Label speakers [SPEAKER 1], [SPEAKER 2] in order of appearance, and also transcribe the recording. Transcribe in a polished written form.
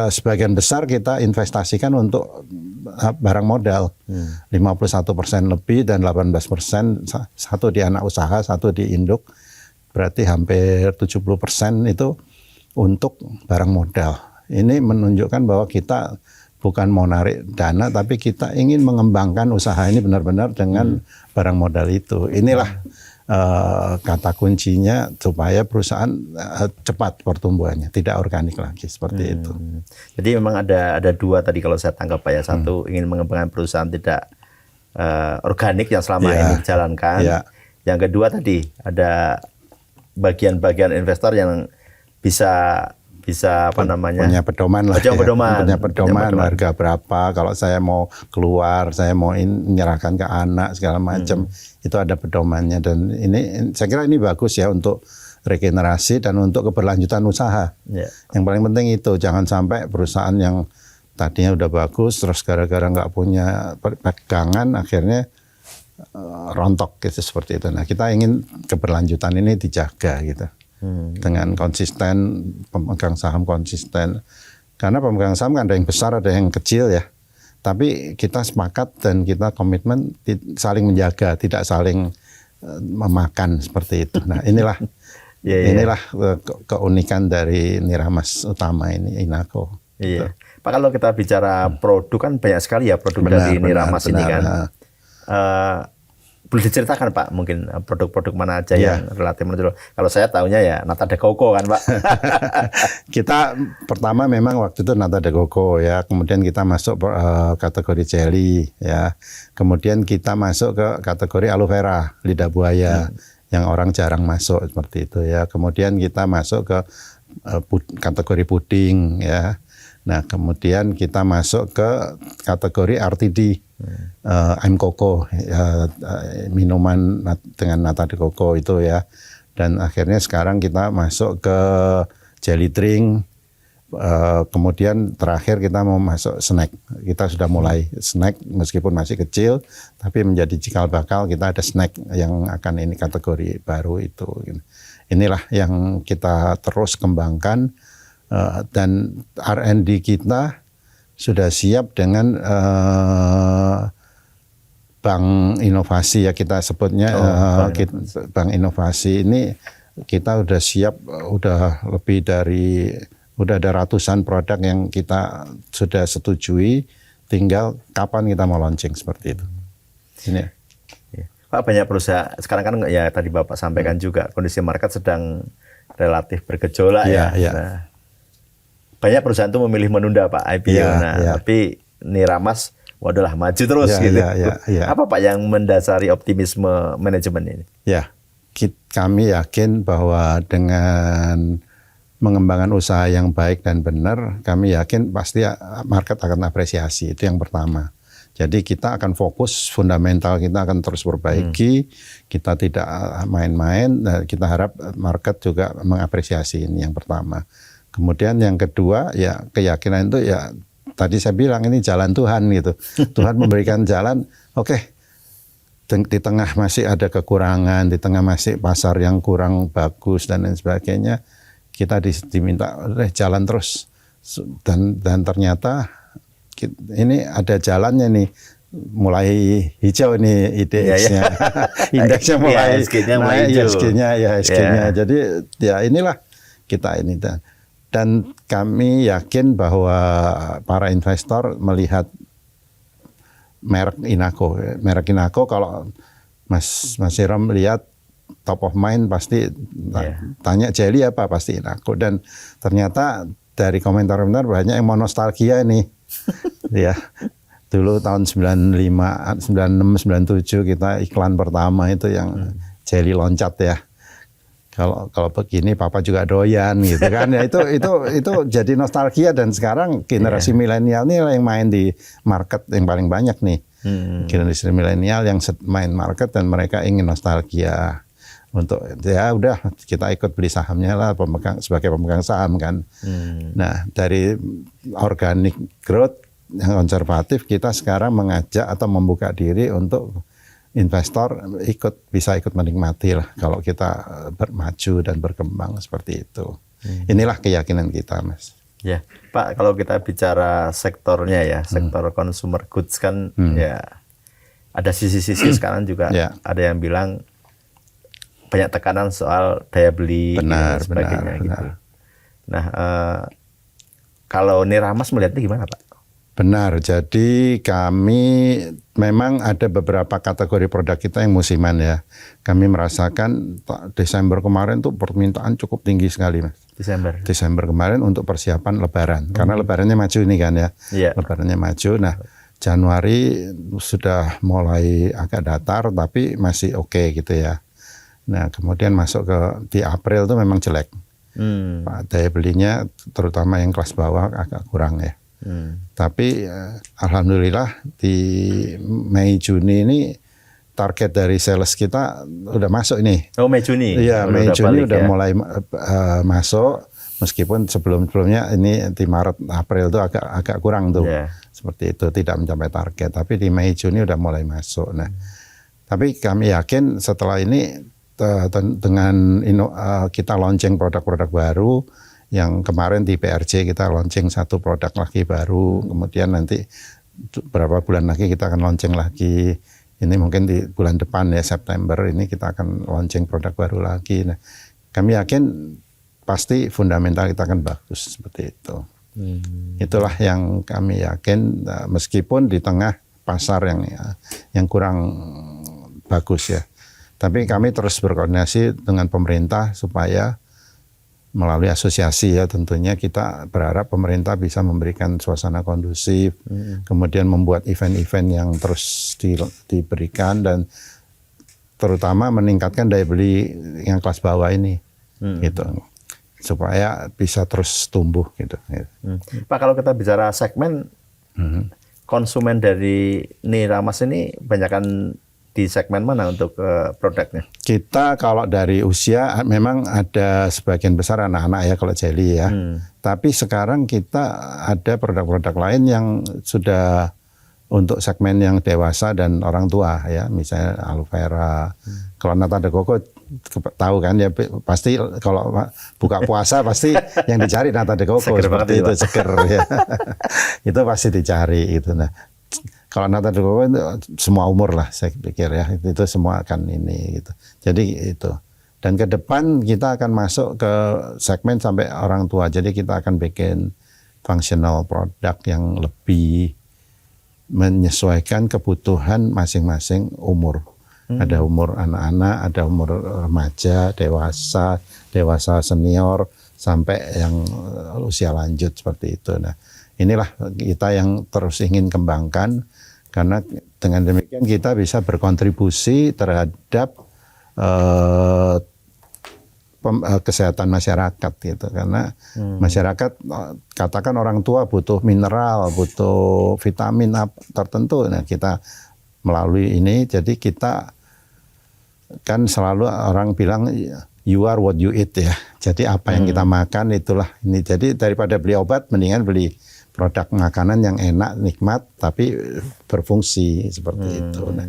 [SPEAKER 1] sebagian besar kita investasikan untuk barang modal. 51% lebih dan 18% satu di anak usaha, satu di induk. Berarti hampir 70% itu untuk barang modal. Ini menunjukkan bahwa kita bukan mau narik dana, tapi kita ingin mengembangkan usaha ini benar-benar dengan barang modal itu. Inilah kata kuncinya supaya perusahaan cepat pertumbuhannya, tidak organik lagi seperti itu.
[SPEAKER 2] Jadi memang ada dua tadi kalau saya tangkap Pak ya. Satu, ingin mengembangkan perusahaan tidak organik yang selama ini dijalankan. Yang kedua tadi ada bagian-bagian investor yang bisa apa namanya,
[SPEAKER 1] punya pedoman lah, punya pedoman harga berapa, kalau saya mau keluar, saya mau menyerahkan ke anak segala macam, itu ada pedomannya. Dan ini saya kira ini bagus ya untuk regenerasi dan untuk keberlanjutan usaha. Yang paling penting itu jangan sampai perusahaan yang tadinya udah bagus terus gara-gara nggak punya pegangan akhirnya rontok gitu, seperti itu. Nah, kita ingin keberlanjutan ini dijaga gitu. Dengan konsisten, pemegang saham konsisten. Karena pemegang saham kan ada yang besar, ada yang kecil ya. Tapi kita sepakat dan kita komitmen saling menjaga, tidak saling memakan seperti itu. Nah, inilah keunikan dari Niramas Utama ini, Inaco.
[SPEAKER 2] Iya. Pak, kalau kita bicara produk kan banyak sekali ya produk dari Niramas ini kan. Boleh diceritakan Pak, mungkin produk-produk mana aja yang relatif menonjol? Kalau saya tahunya ya Nata de Coco kan Pak.
[SPEAKER 1] Kita pertama memang waktu itu Nata de Coco ya, kemudian kita masuk kategori jelly ya, kemudian kita masuk ke kategori aloe vera, lidah buaya yang orang jarang masuk seperti itu ya, kemudian kita masuk ke kategori puding ya. Nah, kemudian kita masuk ke kategori RTD, I'm Coco, minuman dengan nata de coco itu ya. Dan akhirnya sekarang kita masuk ke jelly drink, kemudian terakhir kita mau masuk snack. Kita sudah mulai snack meskipun masih kecil, tapi menjadi cikal bakal kita ada snack yang akan ini kategori baru itu. Inilah yang kita terus kembangkan. Dan R&D kita sudah siap dengan bank inovasi ya kita sebutnya. Bank inovasi ini kita sudah siap, udah lebih dari, udah ada ratusan produk yang kita sudah setujui, tinggal kapan kita mau launching seperti itu. Ini.
[SPEAKER 2] Pak, banyak perusahaan sekarang kan ya tadi Bapak sampaikan juga kondisi market sedang relatif bergejolak ya. Nah, banyak perusahaan itu memilih menunda Pak IPO. Tapi Niramas waduh maju terus gitu. Apa Pak yang mendasari optimisme manajemen ini?
[SPEAKER 1] Ya, kami yakin bahwa dengan mengembangkan usaha yang baik dan benar, kami yakin pasti market akan apresiasi. Itu yang pertama. Jadi kita akan fokus, fundamental kita akan terus perbaiki, kita tidak main-main, kita harap market juga mengapresiasi, ini yang pertama. Kemudian yang kedua ya keyakinan itu ya tadi saya bilang ini jalan Tuhan gitu. Tuhan memberikan jalan, oke. Di tengah masih ada kekurangan, di tengah masih pasar yang kurang bagus dan lain sebagainya, kita diminta jalan terus. Dan ternyata ini ada jalannya nih, mulai hijau ini IDX-nya. Indeksnya mulai naik, ISG-nya. Jadi ya inilah kita ini. Dan kami yakin bahwa para investor melihat merek Inaco. Merek Inaco kalau Mas Hiram lihat top of mind pasti tanya jelly apa, pasti Inaco. Dan ternyata dari komentar-komentar banyak yang mau nostalgia ini. Ya, dulu tahun 95, 96, 97 kita iklan pertama itu yang jelly loncat ya. Kalau begini papa juga doyan gitu kan ya, itu jadi nostalgia. Dan sekarang generasi milenial ini yang main di market yang paling banyak nih. Generasi milenial yang main market dan mereka ingin nostalgia untuk ya udah kita ikut beli sahamnya lah sebagai pemegang saham kan. Nah, dari organic growth yang konservatif kita sekarang mengajak atau membuka diri untuk investor bisa ikut menikmati lah kalau kita bermaju dan berkembang seperti itu. Inilah keyakinan kita, Mas.
[SPEAKER 2] Ya, Pak, kalau kita bicara sektornya ya, sektor consumer goods kan ya ada sisi-sisi sekarang juga ada yang bilang banyak tekanan soal daya beli dan sebagainya gitu. Nah, kalau Niramas melihatnya gimana, Pak?
[SPEAKER 1] Benar, jadi kami memang ada beberapa kategori produk kita yang musiman ya. Kami merasakan Desember kemarin tuh permintaan cukup tinggi sekali, Mas. Desember kemarin untuk persiapan Lebaran, karena Lebarannya maju ini kan ya. Lebarannya maju. Nah, Januari sudah mulai agak datar, tapi masih oke gitu ya. Nah, kemudian masuk di April tuh memang jelek. Daya belinya terutama yang kelas bawah agak kurang ya. Tapi alhamdulillah di Mei Juni ini target dari sales kita udah masuk ini.
[SPEAKER 2] Oh, Mei Juni.
[SPEAKER 1] Iya, Mei Juni udah mulai masuk, meskipun sebelumnya ini di Maret April itu agak kurang tuh. Seperti itu, tidak mencapai target, tapi di Mei Juni udah mulai masuk. Nah, tapi kami yakin setelah ini dengan kita launching produk-produk baru. Yang kemarin di PRJ kita launching satu produk lagi baru, kemudian nanti beberapa bulan lagi kita akan launching lagi. Ini mungkin di bulan depan ya, September ini kita akan launching produk baru lagi. Nah, kami yakin pasti fundamental kita akan bagus seperti itu. Itulah yang kami yakin, meskipun di tengah pasar yang kurang bagus ya. Tapi kami terus berkoordinasi dengan pemerintah supaya melalui asosiasi ya, tentunya kita berharap pemerintah bisa memberikan suasana kondusif, kemudian membuat event-event yang terus diberikan dan terutama meningkatkan daya beli yang kelas bawah ini, gitu, supaya bisa terus tumbuh gitu.
[SPEAKER 2] Pak, kalau kita bicara segmen konsumen dari Niramas ini banyakkan di segmen mana untuk produknya?
[SPEAKER 1] Kita kalau dari usia memang ada sebagian besar anak-anak ya kalau jelly ya. Tapi sekarang kita ada produk-produk lain yang sudah untuk segmen yang dewasa dan orang tua ya. Misalnya aloe vera. Kalau nata de coco tahu kan ya, pasti kalau buka puasa pasti yang dicari nata de coco seperti itu, seger ya. Itu pasti dicari itu. Nah, kalau nata de coco semua umur lah saya pikir ya, itu semua akan ini gitu. Jadi itu. Dan ke depan kita akan masuk ke segmen sampai orang tua. Jadi kita akan bikin functional product yang lebih menyesuaikan kebutuhan masing-masing umur. Ada umur anak-anak, ada umur remaja, dewasa senior, sampai yang usia lanjut seperti itu. Nah, inilah kita yang terus ingin kembangkan. Karena dengan demikian kita bisa berkontribusi terhadap kesehatan masyarakat gitu. Karena masyarakat, katakan orang tua butuh mineral, butuh vitamin tertentu. Nah, kita melalui ini, jadi kita kan selalu orang bilang you are what you eat ya. Jadi apa yang kita makan itulah ini. Jadi daripada beli obat, mendingan beli produk makanan yang enak, nikmat, tapi berfungsi seperti itu. Nah,